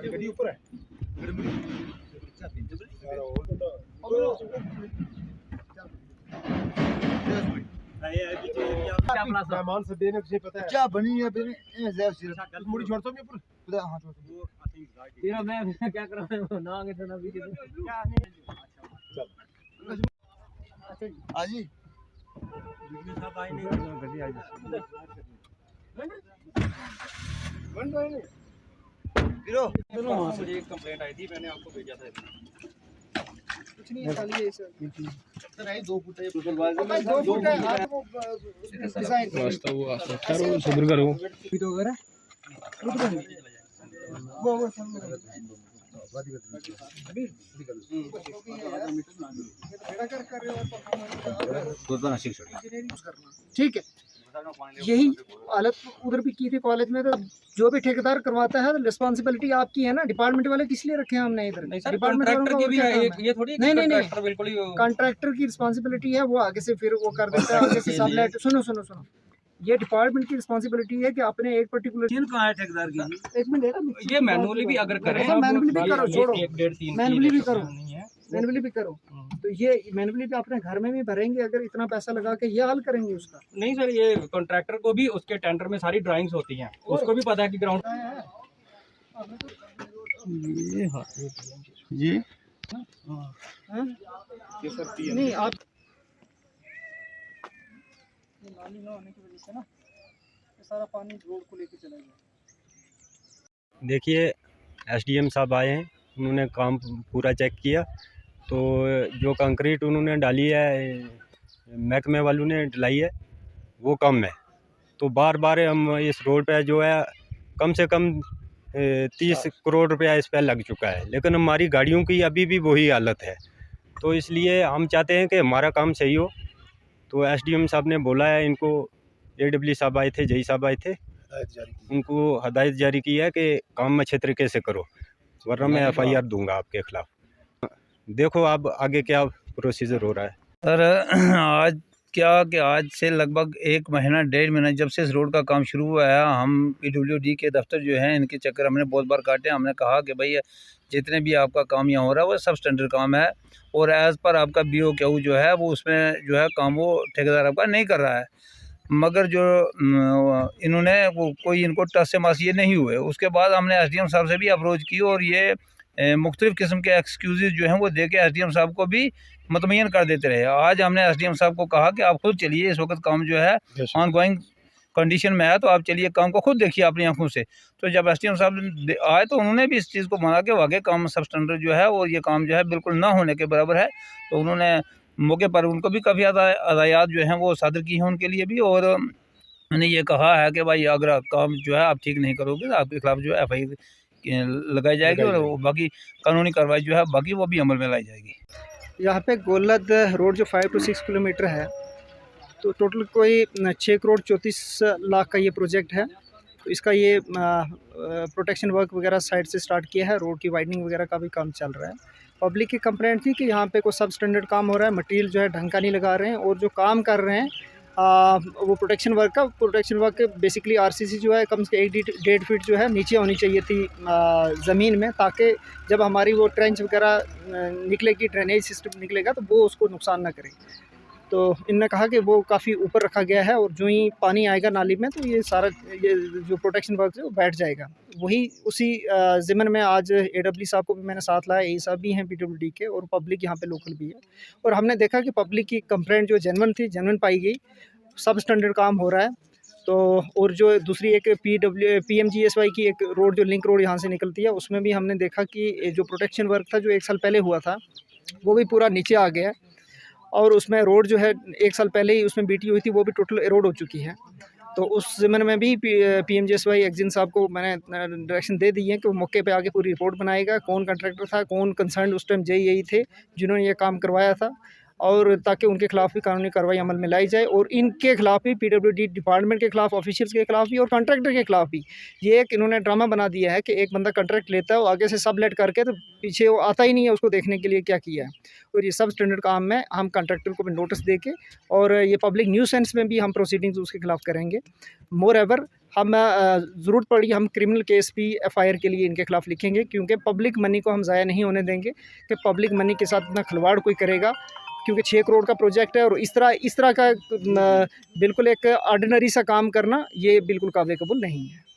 गड्डी ऊपर है। मेहमान से देने से पता है क्या बनी है मुड़ी छोड़ता हूँ ऊपर। हाँ तेरा मैं क्या कर रहा हूँ ना आगे तो ना पीछे आजी साहब आए नहीं गड्डी आई गिरो मुझे एक कंप्लेंट आई थी, मैंने आपको भेजा था। कुछ नहीं है, खाली है सर आई 2 फुट है 2 फुट है आपको डिजाइन रास्ता वो आसा ठहरो सब्र करो फीट वगैरह वो ठीक है। यही हालत उधर भी की थी कॉलेज में, तो जो भी ठेकेदार करवाता है रिस्पांसिबिलिटी आपकी है ना। डिपार्टमेंट वाले किस लिए रखे हैं हमने इधर? डिपार्टमेंट की भी है, ये थोड़ी नहीं बिल्कुल ही कॉन्ट्रैक्टर की रिस्पांसिबिलिटी है, वो आगे से फिर वो कर देता है, आगे से सबलेट। सुनो ये डिपार्टमेंट की रिस्पांसिबिलिटी है कि आपने एक पर्टिकुलर चीन कहाँ है ठेकेदार की? एक मिनट ये मैनुअली भी अगर करें, मैनुअली भी करो, छोड़ो 1, 1.5, 3 मैनुअली भी करो, मैनुअली भी करो। तो ये मैनुअली भी अपने घर में भी भरेंगे, अगर इतना पैसा लगा के ये हल करेंगे उसका। नहीं सर, ये कॉन्ट्रैक्टर को भी उसके टेंडर में सारी ड्राइंग्स होती हैं, उसको भी पता है कि ग्राउंड ये नहीं आप नाली न होने की वजह से ना ये सारा पानी रोड को लेके चला गया। देखिए एसडीएम साहब आए हैं, उन्होंने काम पूरा चेक किया, तो जो कंक्रीट उन्होंने डाली है महकमे वालों ने डलाई है वो कम है। तो बार बार हम इस रोड पे जो है कम से कम 30 करोड़ रुपया इस पर लग चुका है, लेकिन हमारी गाड़ियों की अभी भी वही हालत है। तो इसलिए हम चाहते हैं कि हमारा काम सही हो। तो एसडीएम साहब ने बोला है इनको, एडब्ल्यू साहब आए थे, जई साहब आए थे, उनको हदायत जारी की है कि काम अच्छे तरीके से करो, वरना मैं FIR दूंगा आपके खिलाफ। देखो अब आगे क्या प्रोसीजर हो रहा है। सर आज क्या कि आज से लगभग 1 महीना 1.5 महीना जब से इस रोड का काम शुरू हुआ है, हम PWD के दफ्तर जो हैं इनके चक्कर हमने बहुत बार काटे। हमने कहा कि भाई जितने भी आपका काम यहाँ हो रहा है वो सब स्टैंडर्ड काम है, और एज़ पर आपका BOQ जो है वो उसमें जो है काम वो ठेकेदार आपका नहीं कर रहा है। मगर जो इन्होंने वो कोई इनको टस से मास ये नहीं हुए। उसके बाद हमने SDM साहब से भी अप्रोच की, और ये मुख्तलिफ़ किस्म के एक्सक्यूज़ जो हैं वो दे के SDM साहब को भी मुतमईन कर देते रहे। आज हमने SDM साहब को कहा कि आप खुद चलिए, इस वक्त काम जो है ऑन गोइंग कंडीशन में है, तो आप चलिए काम को खुद देखिए अपनी आंखों से। तो जब SDM साहब आए तो उन्होंने भी इस चीज़ को माना कि वाकई काम सब स्टैंडर्ड जो है और ये काम जो है बिल्कुल ना होने के बराबर है। तो उन्होंने मौके पर उनको भी काफ़ी हदायत जो हैं वो सादर की हैं उनके लिए भी, और उन्होंने ये कहा है कि भाई अगर काम जो है आप ठीक नहीं करोगे तो आपके खिलाफ जो है FIR लगाई जाएगी, और बाकी कानूनी कार्रवाई जो है बाकी वो भी अमल में लाई जाएगी। यहाँ पे गोलद रोड जो 5 to 6 किलोमीटर है, तो टोटल कोई 6 करोड़ 34 लाख का ये प्रोजेक्ट है। तो इसका ये प्रोटेक्शन वर्क वगैरह साइड से स्टार्ट किया है, रोड की वाइडनिंग वगैरह का भी काम चल रहा है। पब्लिक की कंप्लेंट थी कि यहाँ पे कोई सब स्टैंडर्ड काम हो रहा है, मटेरियल जो है ढंग का नहीं लगा रहे हैं, और जो काम कर रहे हैं वो प्रोटेक्शन वर्क बेसिकली RCC जो है कम से कम 1.5 फीट जो है नीचे होनी चाहिए थी ज़मीन में, ताकि जब हमारी वो ट्रेंच वगैरह निकलेगी, ड्रेनेज सिस्टम निकलेगा तो वो उसको नुकसान ना करे। तो इनने कहा कि वो काफ़ी ऊपर रखा गया है, और जो ही पानी आएगा नाली में तो ये सारा ये जो प्रोटेक्शन वर्क है वो बैठ जाएगा। वही उसी ज़िम्मन में आज AW साहब को भी मैंने साथ लाया, AE साहब भी हैं PWD के, और पब्लिक यहाँ पे लोकल भी है। और हमने देखा कि पब्लिक की कंप्लेंट जो जेन्युइन पाई गई, सब स्टैंडर्ड काम हो रहा है। तो और जो दूसरी एक PMGSY की एक रोड जो लिंक रोड यहाँ से निकलती है, उसमें भी हमने देखा कि जो प्रोटेक्शन वर्क था जो 1 साल पहले हुआ था वो भी पूरा नीचे आ गया है, और उसमें रोड जो है 1 साल पहले ही उसमें BT हुई थी वो भी टोटल एरोड हो चुकी है। तो उस ज़िम्मन में भी PMGSY एक्जिन साहब को मैंने डायरेक्शन दे दी है कि वो मौके पे आके पूरी रिपोर्ट बनाएगा, कौन कॉन्ट्रैक्टर था, कौन कंसर्न उस टाइम JEI थे जिन्होंने ये काम करवाया था। और ताकि उनके खिलाफ भी कानूनी कार्रवाई अमल में लाई जाए, और इनके खिलाफ भी PWD डिपार्टमेंट के खिलाफ, ऑफिशियल्स के खिलाफ भी और कॉन्ट्रैक्टर के खिलाफ भी। ये एक इन्होंने ड्रामा बना दिया है कि एक बंदा कॉन्ट्रैक्ट लेता है, वो आगे से सब लेट करके, तो पीछे वो आता ही नहीं है उसको देखने के लिए क्या किया है। और ये सब स्टैंडर्ड काम है, हम कॉन्ट्रैक्टर को भी नोटिस दे के, और ये पब्लिक न्यूसेंस में भी हम प्रोसीडिंग्स उसके खिलाफ करेंगे। मोर एवर हम ज़रूरत पड़ी हम क्रिमिनल केस भी FIR के लिए इनके खिलाफ लिखेंगे, क्योंकि पब्लिक मनी को हम ज़ाया नहीं होने देंगे कि पब्लिक मनी के साथ इतना खिलवाड़ कोई करेगा, क्योंकि 6 करोड़ का प्रोजेक्ट है, और इस तरह का बिल्कुल एक ऑर्डिनरी सा काम करना ये बिल्कुल काबिल कबूल नहीं है।